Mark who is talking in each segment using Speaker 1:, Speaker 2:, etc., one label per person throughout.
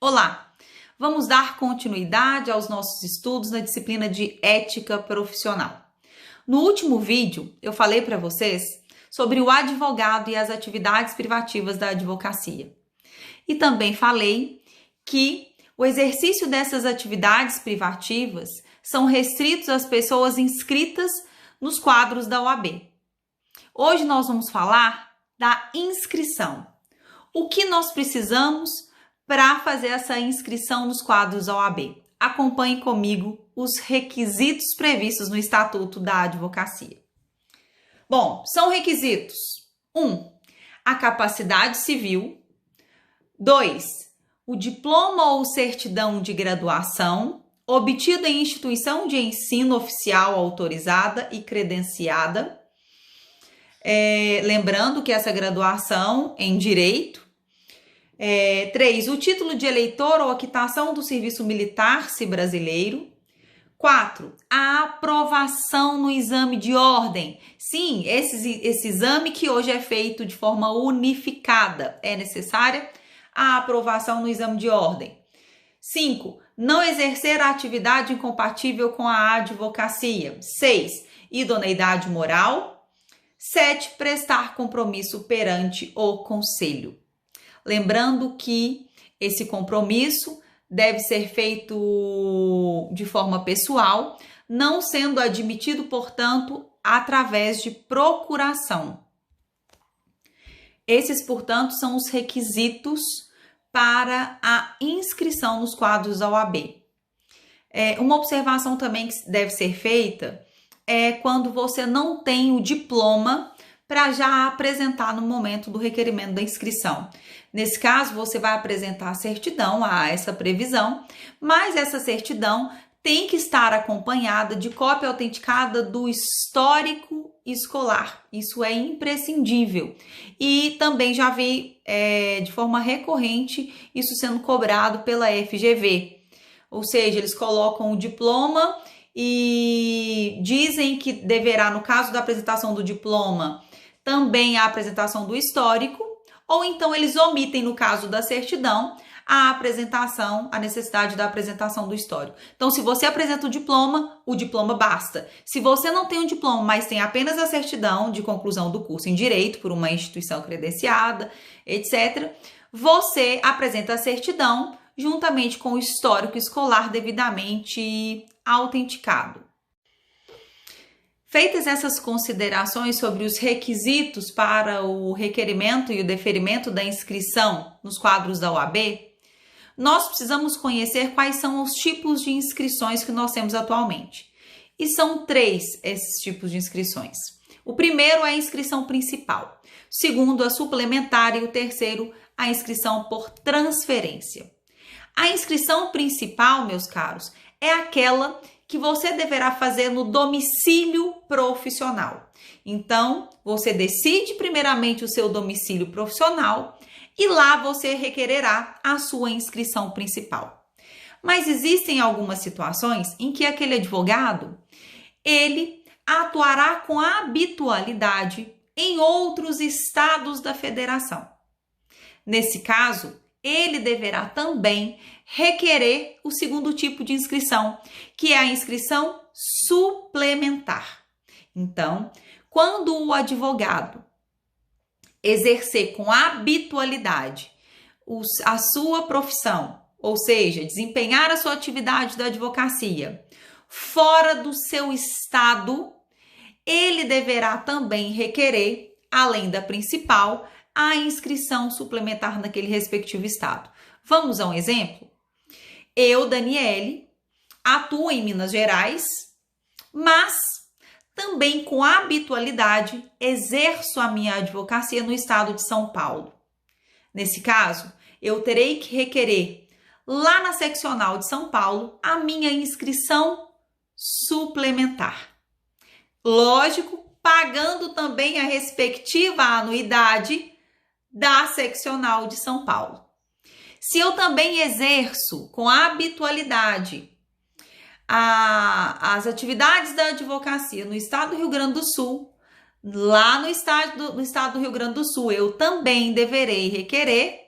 Speaker 1: Olá! Vamos dar continuidade aos nossos estudos na disciplina de Ética Profissional. No último vídeo, eu falei para vocês sobre o advogado e as atividades privativas da advocacia. E também falei que o exercício dessas atividades privativas são restritos às pessoas inscritas nos quadros da OAB. Hoje nós vamos falar da inscrição. O que nós precisamos para fazer essa inscrição nos quadros da OAB? Acompanhe comigo os requisitos previstos no Estatuto da Advocacia. Bom, são requisitos: 1. A capacidade civil. 2. O diploma ou certidão de graduação obtido em instituição de ensino oficial autorizada e credenciada. Lembrando que essa graduação em Direito. 3. O título de eleitor ou a quitação do serviço militar, se brasileiro. 4. A aprovação no exame de ordem. Sim, esse exame que hoje é feito de forma unificada. É necessária a aprovação no exame de ordem. 5. Não exercer a atividade incompatível com a advocacia. 6. Idoneidade moral. 7. Prestar compromisso perante o conselho. Lembrando que esse compromisso deve ser feito de forma pessoal, não sendo admitido, portanto, através de procuração. Esses, portanto, são os requisitos para a inscrição nos quadros da OAB. Uma observação também que deve ser feita é quando você não tem o diploma para já apresentar no momento do requerimento da inscrição. Nesse caso, você vai apresentar a certidão, essa previsão, mas essa certidão tem que estar acompanhada de cópia autenticada do histórico escolar. Isso é imprescindível. E também já vi de forma recorrente isso sendo cobrado pela FGV. Ou seja, eles colocam o diploma e dizem que deverá, no caso da apresentação do diploma, também a apresentação do histórico, ou então eles omitem, no caso da certidão, a necessidade da apresentação do histórico. Então, se você apresenta o diploma basta. Se você não tem um diploma, mas tem apenas a certidão de conclusão do curso em Direito por uma instituição credenciada, etc., você apresenta a certidão juntamente com o histórico escolar devidamente autenticado. Feitas essas considerações sobre os requisitos para o requerimento e o deferimento da inscrição nos quadros da OAB, nós precisamos conhecer quais são os tipos de inscrições que nós temos atualmente. E são 3 esses tipos de inscrições. O primeiro é a inscrição principal, o segundo a suplementar e o terceiro a inscrição por transferência. A inscrição principal, meus caros, é aquela que você deverá fazer no domicílio profissional. Então, você decide primeiramente o seu domicílio profissional e lá você requererá a sua inscrição principal. Mas existem algumas situações em que aquele advogado, ele atuará com habitualidade em outros estados da federação. Nesse caso, ele deverá também requerer o segundo tipo de inscrição, que é a inscrição suplementar. Então, quando o advogado exercer com habitualidade a sua profissão, ou seja, desempenhar a sua atividade da advocacia fora do seu estado, ele deverá também requerer, além da principal, a inscrição suplementar naquele respectivo estado. Vamos a um exemplo? Eu, Daniele, atuo em Minas Gerais, mas também com habitualidade exerço a minha advocacia no estado de São Paulo. Nesse caso, eu terei que requerer lá na seccional de São Paulo a minha inscrição suplementar. Lógico, pagando também a respectiva anuidade da seccional de São Paulo. Se eu também exerço com habitualidade as atividades da advocacia no estado do Rio Grande do Sul, lá no estado do Rio Grande do Sul, eu também deverei requerer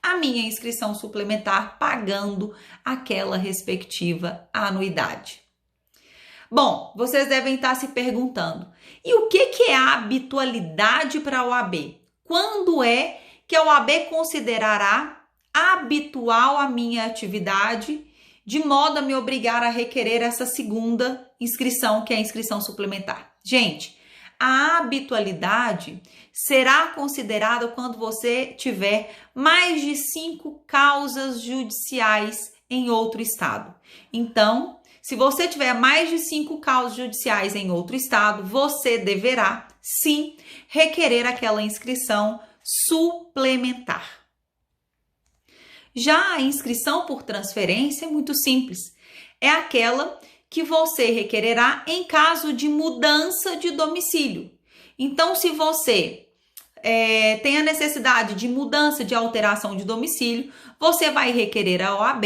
Speaker 1: a minha inscrição suplementar pagando aquela respectiva anuidade. Bom, vocês devem estar se perguntando, e o que é a habitualidade para a OAB? Quando é que a OAB considerará habitual a minha atividade, de modo a me obrigar a requerer essa segunda inscrição, que é a inscrição suplementar? Gente, a habitualidade será considerada quando você tiver mais de 5 causas judiciais em outro estado. Então, se você tiver mais de 5 causas judiciais em outro estado, você deverá, sim, requerer aquela inscrição suplementar. Já a inscrição por transferência é muito simples. É aquela que você requererá em caso de mudança de domicílio. Então, se você tem a necessidade de mudança, de alteração de domicílio, você vai requerer à OAB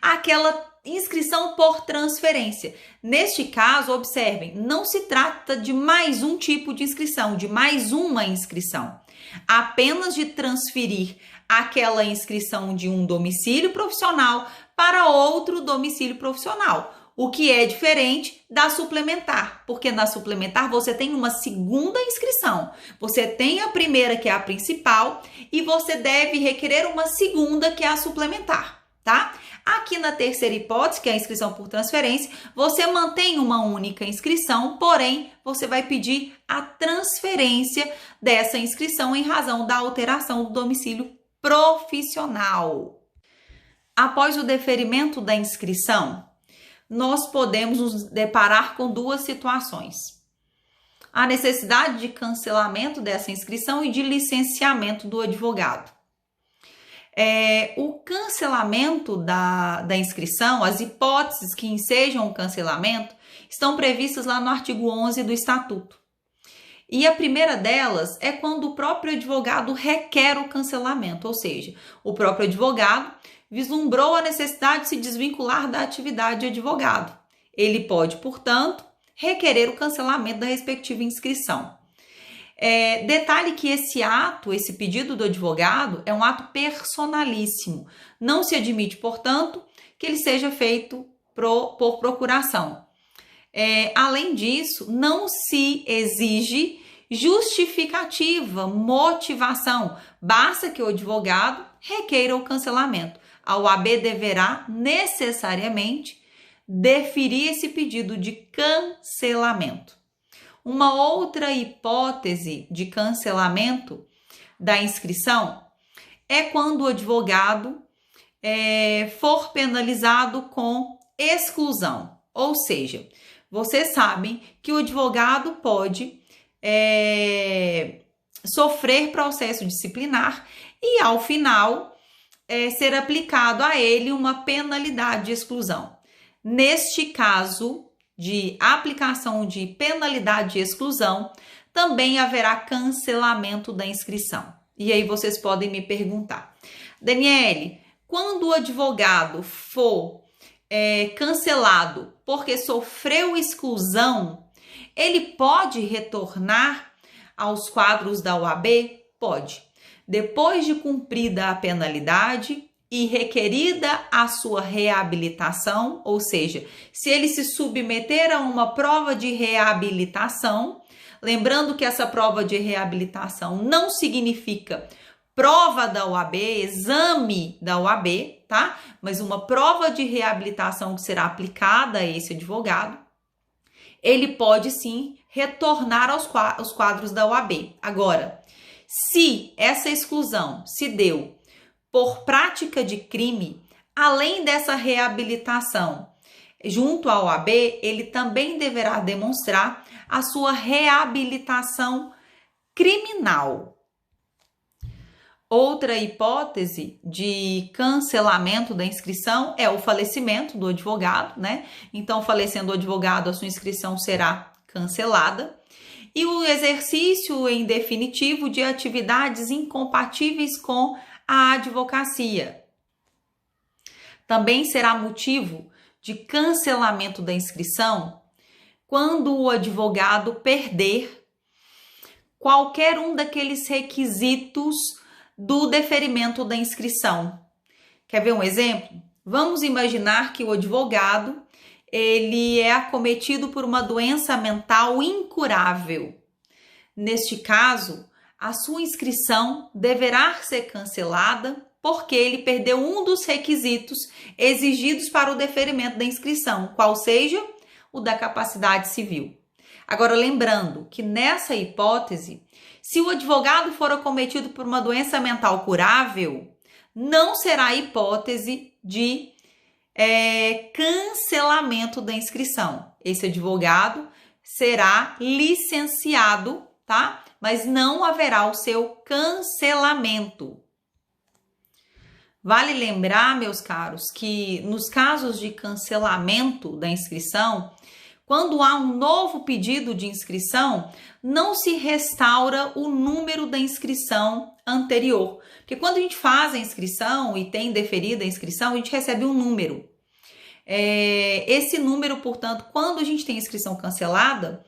Speaker 1: aquela inscrição por transferência. Neste caso, observem, não se trata de mais um tipo de inscrição, de mais uma inscrição. Apenas de transferir aquela inscrição de um domicílio profissional para outro domicílio profissional, o que é diferente da suplementar, porque na suplementar você tem uma segunda inscrição. Você tem a primeira, que é a principal, e você deve requerer uma segunda, que é a suplementar, tá? Aqui na terceira hipótese, que é a inscrição por transferência, você mantém uma única inscrição, porém, você vai pedir a transferência dessa inscrição em razão da alteração do domicílio profissional. Após o deferimento da inscrição, nós podemos nos deparar com duas situações: a necessidade de cancelamento dessa inscrição e de licenciamento do advogado. O cancelamento da inscrição, as hipóteses que ensejam o cancelamento, estão previstas lá no artigo 11 do Estatuto. E a primeira delas é quando o próprio advogado requer o cancelamento, ou seja, o próprio advogado vislumbrou a necessidade de se desvincular da atividade de advogado. Ele pode, portanto, requerer o cancelamento da respectiva inscrição. Detalhe que esse pedido do advogado é um ato personalíssimo. Não se admite, portanto, que ele seja feito por procuração. Além disso, não se exige justificativa, motivação. Basta que o advogado requeira o cancelamento. A OAB deverá necessariamente deferir esse pedido de cancelamento. Uma outra hipótese de cancelamento da inscrição é quando o advogado for penalizado com exclusão. Ou seja, vocês sabem que o advogado pode sofrer processo disciplinar e, ao final, ser aplicado a ele uma penalidade de exclusão. Neste caso de aplicação de penalidade de exclusão, também haverá cancelamento da inscrição. E aí vocês podem me perguntar: Daniele, quando o advogado for cancelado porque sofreu exclusão, ele pode retornar aos quadros da OAB? Pode. Depois de cumprida a penalidade e requerida a sua reabilitação, ou seja, se ele se submeter a uma prova de reabilitação, lembrando que essa prova de reabilitação não significa prova da OAB, exame da OAB, tá? Mas uma prova de reabilitação que será aplicada a esse advogado, ele pode sim retornar aos quadros da OAB. Agora, se essa exclusão se deu por prática de crime, além dessa reabilitação junto à OAB, ele também deverá demonstrar a sua reabilitação criminal. Outra hipótese de cancelamento da inscrição é o falecimento do advogado, né? Então, falecendo o advogado, a sua inscrição será cancelada. E o exercício em definitivo de atividades incompatíveis com a advocacia também será motivo de cancelamento da inscrição quando o advogado perder qualquer um daqueles requisitos do deferimento da inscrição. Quer ver um exemplo? Vamos imaginar que o advogado ele é acometido por uma doença mental incurável. Neste caso, a sua inscrição deverá ser cancelada porque ele perdeu um dos requisitos exigidos para o deferimento da inscrição, qual seja o da capacidade civil. Agora, lembrando que nessa hipótese, se o advogado for acometido por uma doença mental curável, não será hipótese de cancelamento da inscrição. Esse advogado será licenciado, tá? Mas não haverá o seu cancelamento. Vale lembrar, meus caros, que nos casos de cancelamento da inscrição, quando há um novo pedido de inscrição, não se restaura o número da inscrição anterior. Porque quando a gente faz a inscrição e tem deferida a inscrição, a gente recebe um número. Esse número, portanto, quando a gente tem inscrição cancelada,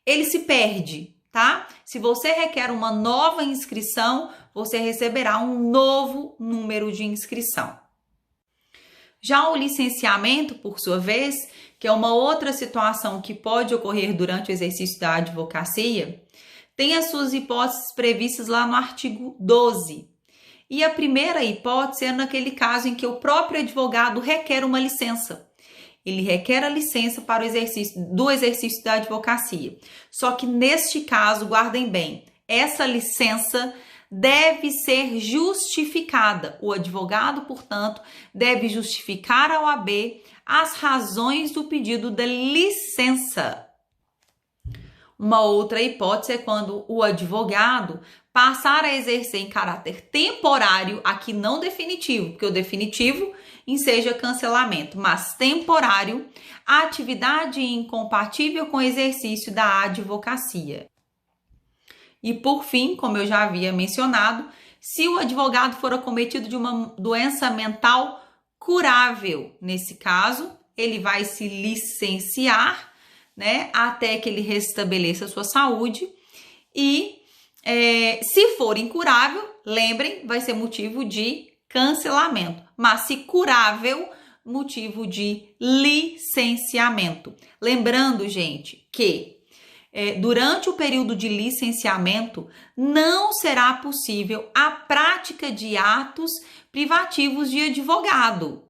Speaker 1: ele se perde, tá? Se você requer uma nova inscrição, você receberá um novo número de inscrição. Já o licenciamento, por sua vez, que é uma outra situação que pode ocorrer durante o exercício da advocacia, tem as suas hipóteses previstas lá no artigo 12. E a primeira hipótese é naquele caso em que o próprio advogado requer uma licença. Ele requer a licença para o exercício da advocacia. Só que neste caso, guardem bem, essa licença deve ser justificada. O advogado, portanto, deve justificar ao OAB as razões do pedido de licença. Uma outra hipótese é quando o advogado passar a exercer em caráter temporário, aqui não definitivo, porque o definitivo enseja cancelamento, mas temporário, a atividade incompatível com o exercício da advocacia. E por fim, como eu já havia mencionado, se o advogado for acometido de uma doença mental curável, nesse caso, ele vai se licenciar, né, até que ele restabeleça a sua saúde e se for incurável, lembrem, vai ser motivo de cancelamento, mas se curável, motivo de licenciamento. Lembrando, gente, que durante o período de licenciamento não será possível a prática de atos privativos de advogado.